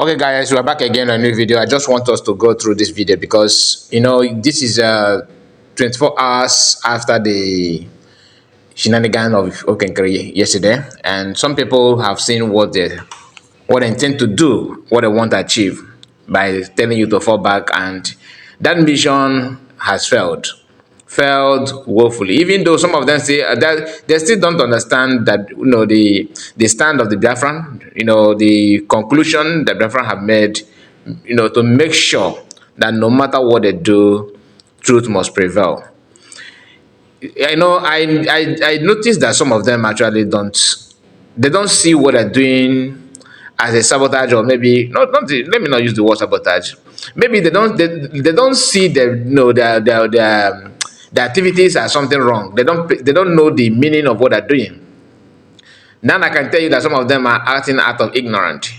Okay guys, we're back again on a new video. I just want us to go through this video because this is 24 hours after the shenanigan of Okenkeri yesterday, and some people have seen what they intend to do, what they want to achieve by telling you to fall back, and that mission has failed woefully. Even though some of them say that they still don't understand that the stand of the Biafran, the conclusion that Biafran have made, to make sure that no matter what they do, truth must prevail. I noticed that some of them actually don't see what they're doing as a sabotage, or maybe let me not use the word sabotage. Maybe they don't see the activities as something wrong. They don't know the meaning of what they're doing. Now I can tell you that some of them are acting out of ignorance.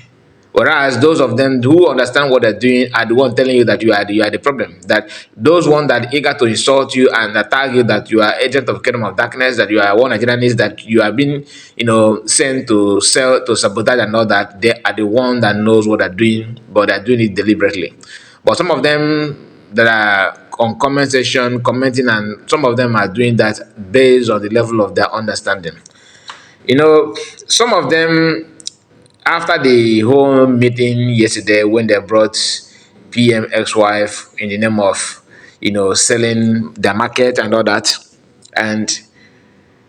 Whereas those of them who understand what they're doing are the one telling you that you are the problem. That those one that eager to insult you and attack you, that you are agent of kingdom of darkness, that you are one Nigerianist, that you have been sent to sell, to sabotage and all that, they are the one that knows what they're doing, but they're doing it deliberately. But some of them that are on comment section commenting, and some of them are doing that based on the level of their understanding. Some of them, after the whole meeting yesterday, when they brought PM ex-wife in the name of selling their market and all that, and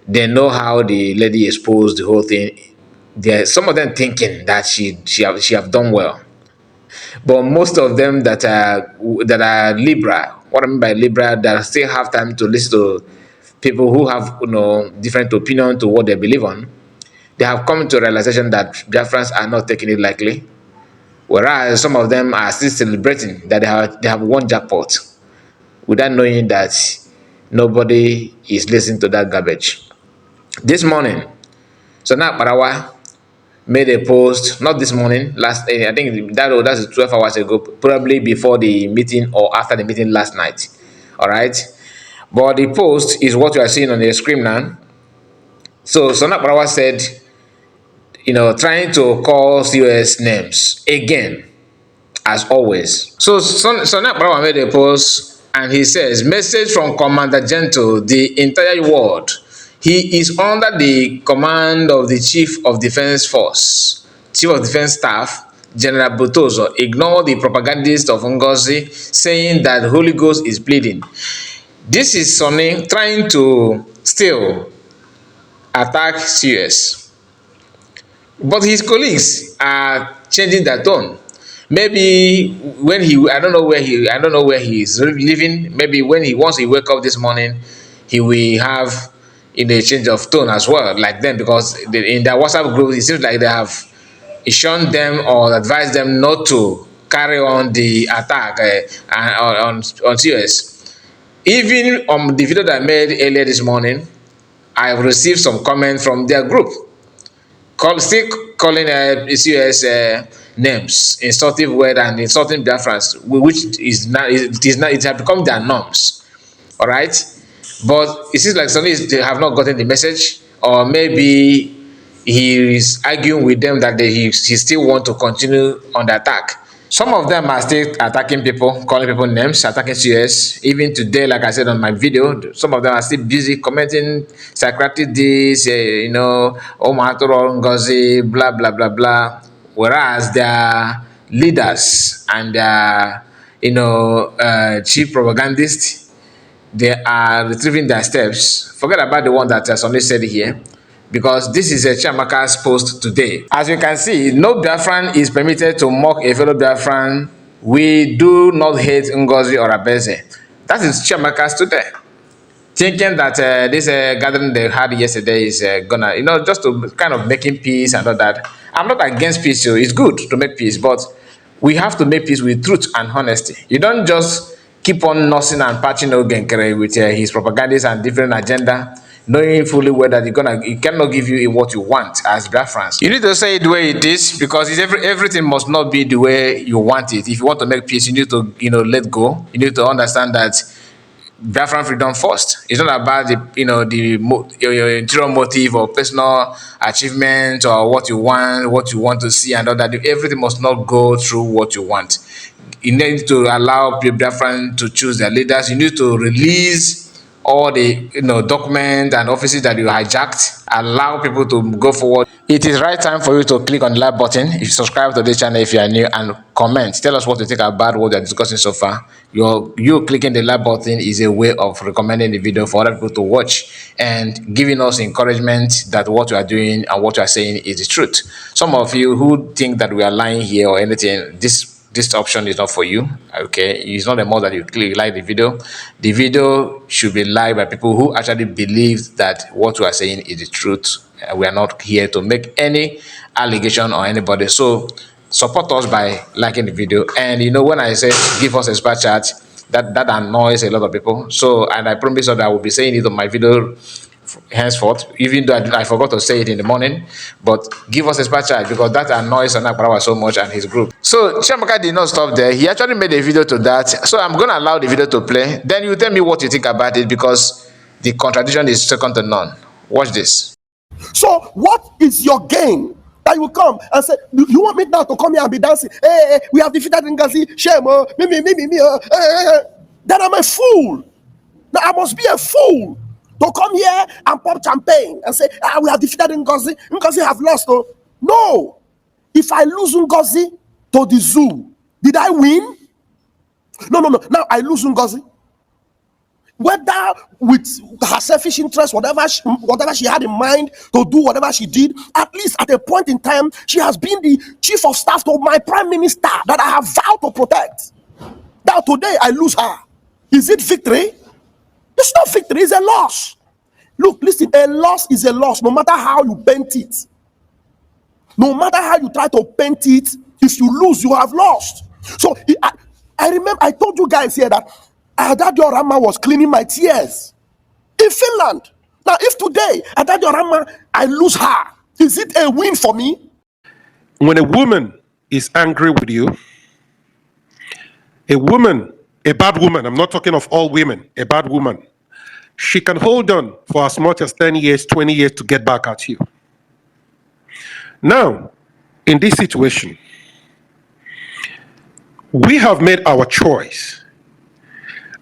they know how the lady exposed the whole thing. Some of them thinking that she have done well, but most of them that are liberal. What I mean by liberal, that still have time to listen to people who have different opinion to what they believe on. They have come to a realization that Biafrans are not taking it lightly, whereas some of them are still celebrating that they have won jackpot without knowing that nobody is listening to that garbage. This morning, Sana Parawa made a post, not this morning, I think that's 12 hours ago, probably before the meeting or after the meeting last night. All right, but the post is what you are seeing on the screen now. So Sana Parawa said, trying to call COS names again, as always. So Sonia Brawa made a post and he says, message from Commander Gentle, the entire world. He is under the command of the Chief of Defense Force, Chief of Defense Staff, General Butozo. Ignore the propagandist of NGOZI saying that Holy Ghost is bleeding. This is Sonny trying to still attack COS. But his colleagues are changing their tone. Maybe when I don't know where he is living. Maybe once he wake up this morning, he will have a change of tone as well, like them, because in their WhatsApp group, it seems like they have shunned them or advised them not to carry on the attack on COS. Even on the video that I made earlier this morning, I have received some comments from their group. Still calling COS names, insultive word, and insulting Biafrans, which it has become their norms. All right, but it seems like they have not gotten the message, or maybe he is arguing with them that he still want to continue on the attack. Some of them are still attacking people, calling people names, attacking COS. Even today, like I said on my video, some of them are still busy commenting psychiatric this, Omatoro NGOZI, blah, blah, blah, blah. Whereas their leaders and their, chief propagandists, they are retrieving their steps. Forget about the one that Sonny said here, because this is a Chiamaka's post today. As you can see, no Biafran is permitted to mock a fellow Biafran. We do not hate NGOZI or ORABUEZE. That is Chiamaka's today. Thinking that this gathering they had yesterday is gonna, just to kind of making peace and all that. I'm not against peace, so it's good to make peace, but we have to make peace with truth and honesty. You don't just keep on nursing and patching Ogenkere with his propagandists and different agenda, knowing fully well that he cannot give you what you want as Biafrans. You need to say it the way it is, because everything must not be the way you want it. If you want to make peace, you need to let go. You need to understand that Biafran freedom first. It's not about the your interior motive or personal achievement or what you want to see and all that. Everything must not go through what you want. You need to allow Biafran to choose their leaders. You need to release all the documents and offices that you hijacked. Allow people to go forward. It is right time for you to click on the like button if you subscribe to this channel if you are new, and comment. Tell us what you think about what we are discussing so far. You clicking the like button is a way of recommending the video for other people to watch and giving us encouragement that what we are doing and what we are saying is the truth. Some of you who think that we are lying here or anything, this option is not for you. Okay, it's not the more that you click like the video should be liked by people who actually believe that what we are saying is the truth. We are not here to make any allegation on anybody, so support us by liking the video. And when I say give us a super chat, that annoys a lot of people, so, and I promise that I will be saying it on my video henceforth, even though I forgot to say it in the morning. But give us a super chat because that annoys Anakbarawa so much and his group. So Chiamaka did not stop there. He actually made a video to that, so I'm going to allow the video to play, then you tell me what you think about it, because the contradiction is second to none. Watch this. So what is your gain that you come and say, you want me now to come here and be dancing? Hey, we have defeated NGOZI, shame, then I'm a fool. Now I must be a fool to come here and pop champagne and say, we have defeated NGOZI. NGOZI have lost. Oh. No. If I lose NGOZI to the zoo, did I win? No. Now I lose NGOZI. Whether with her selfish interest, whatever she had in mind to do, whatever she did, at least at a point in time, she has been the chief of staff to my prime minister that I have vowed to protect. Now today I lose her. Is it victory? It's not victory, it's a loss. Look, listen, a loss is a loss, no matter how you paint it. No matter how you try to paint it, if you lose, you have lost. So I remember I told you guys here that Adadio Rama was cleaning my tears in Finland. Now, if today Adadio Rama, I lose her, is it a win for me? When a woman is angry with you, a bad woman, I'm not talking of all women, a bad woman, she can hold on for as much as 10 years, 20 years to get back at you. Now, in this situation, we have made our choice.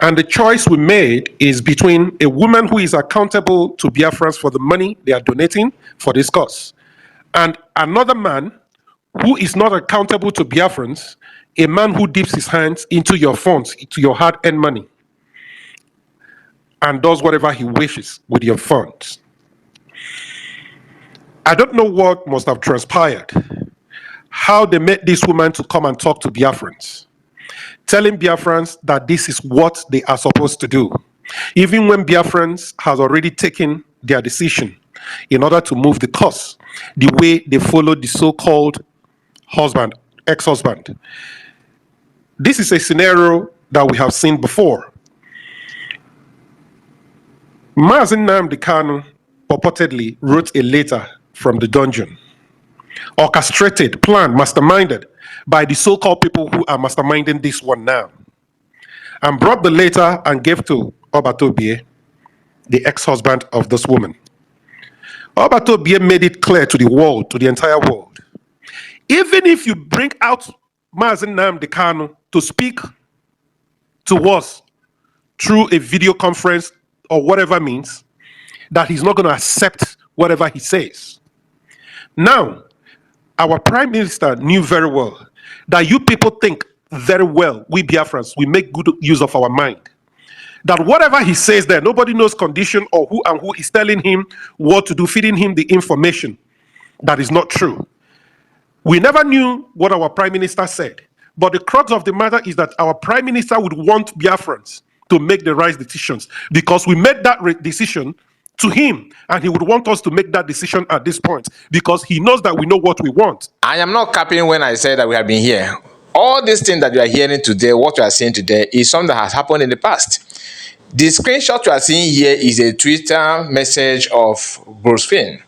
And the choice we made is between a woman who is accountable to Biafrans for the money they are donating for this cause, and another man who is not accountable to Biafrans, a man who dips his hands into your funds, into your hard-earned money, and does whatever he wishes with your funds. I don't know what must have transpired, how they made this woman to come and talk to Biafrans, telling Biafrans that this is what they are supposed to do, even when Biafrans has already taken their decision in order to move the COS the way they followed the so-called husband, ex-husband. This is a scenario that we have seen before. Mazen Nnamdi Kanu purportedly wrote a letter from the dungeon, orchestrated, planned, masterminded by the so-called people who are masterminding this one now, and brought the letter and gave to Obatobie, the ex-husband of this woman. Obatobie made it clear to the world, to the entire world, even if you bring out Mazen Nnamdi Kanu to speak to us through a video conference or whatever means, that he's not going to accept whatever he says. Now, our prime minister knew very well that you people think very well, we Biafrans, we make good use of our mind. That whatever he says there, nobody knows condition or who and who is telling him what to do, feeding him the information that is not true. We never knew what our prime minister said, but the crux of the matter is that our prime minister would want Biafrans to make the right decisions, because we made that decision to him, and he would want us to make that decision at this point, because he knows that we know what we want. I am not capping when I say that we have been here. All these things that you are hearing today, what you are seeing today, is something that has happened in the past. The screenshot you are seeing here is a Twitter message of Bruce Finn,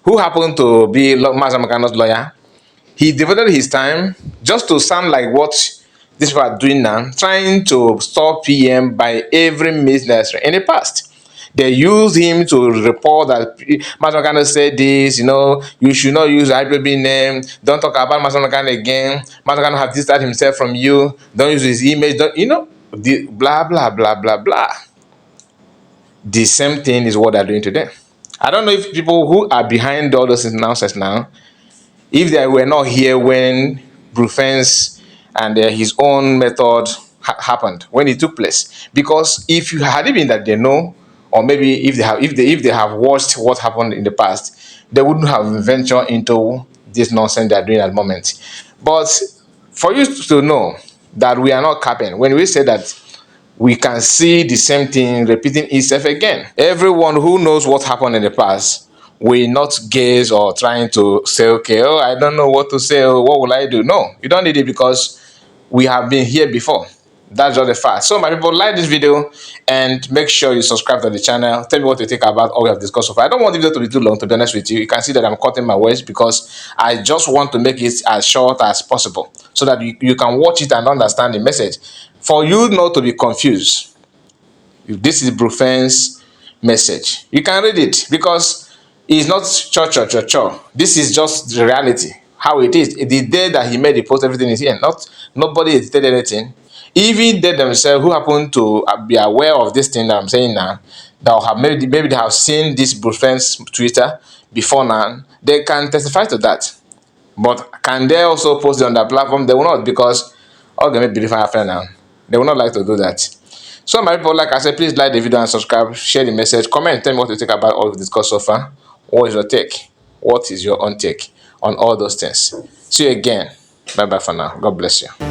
who happened to be Mazen Makano's lawyer. He devoted his time just to sound like what these people are doing now, trying to stop PM by every means necessary. In the past, they used him to report that Master said this, you should not use IPB name, don't talk about Master again, Master have distanced himself from you, don't use his image, don't, blah, blah, blah, blah, blah. The same thing is what they're doing today. I don't know if people who are behind all those nonsense now, if they were not here when Brufen's and his own method happened, when it took place. Because if you had it been that they know, or maybe if they have watched what happened in the past, they wouldn't have ventured into this nonsense they're doing at the moment. But for you to know that we are not capping, when we say that we can see the same thing repeating itself again. Everyone who knows what happened in the past will not gaze or trying to say, okay, oh, I don't know what to say, oh, what will I do? No, you don't need it, because we have been here before. That's just a fact. So my people, like this video and make sure you subscribe to the channel. Tell me what you think about all we have discussed so far. I don't want the video to be too long, to be honest with you. You can see that I'm cutting my words because I just want to make it as short as possible so that you can watch it and understand the message. For you not to be confused, if this is Brufen's message, you can read it, because it's not cho. This is just the reality, how it is. The day that he made the post, everything is here. Nobody edited anything. Even they themselves, who happen to be aware of this thing that I'm saying now, that have maybe they have seen this Brufen's Twitter before now, they can testify to that. But can they also post it on their platform? They will not, because all they may believe after now. They will not like to do that. So my people, like I said, please like the video and subscribe, share the message, comment, tell me what you think about all of this discussed so far. What is your take? What is your own take on all those things? See you again. Bye bye for now. God bless you.